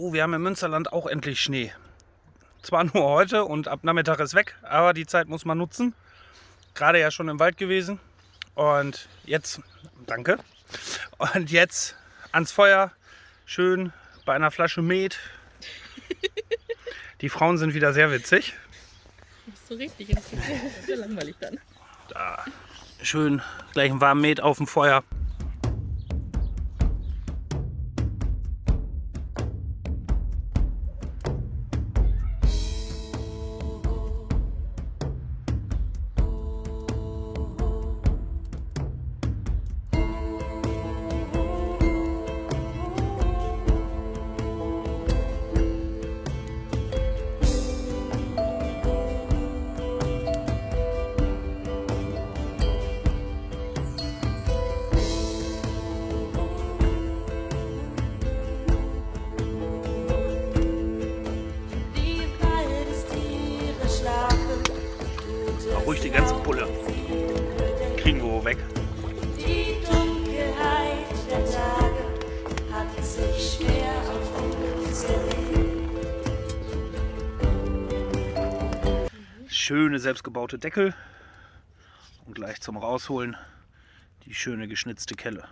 So, wir haben im Münsterland auch endlich Schnee. Zwar nur heute und ab Nachmittag ist weg, aber die Zeit muss man nutzen. Gerade ja schon im Wald gewesen. Und jetzt, danke. Und jetzt ans Feuer, schön bei einer Flasche Met. Die Frauen sind wieder sehr witzig. Das ist so richtig, das ist sehr langweilig dann. Da, schön gleich einen warmen Met auf dem Feuer. Ruhig die ganze Pulle. Kriegen wir wo weg. Die Dunkelheit der Tage hat sich schwer auf uns gelegt. Schöne selbstgebaute Deckel. Und gleich zum Rausholen die schöne geschnitzte Kelle.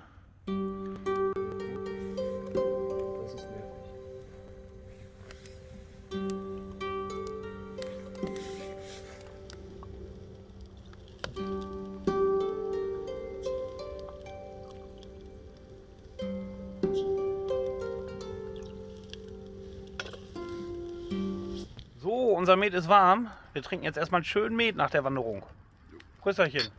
So, unser Met ist warm. Wir trinken jetzt erstmal einen schönen Met nach der Wanderung. Prösterchen.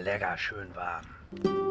Lecker, schön warm.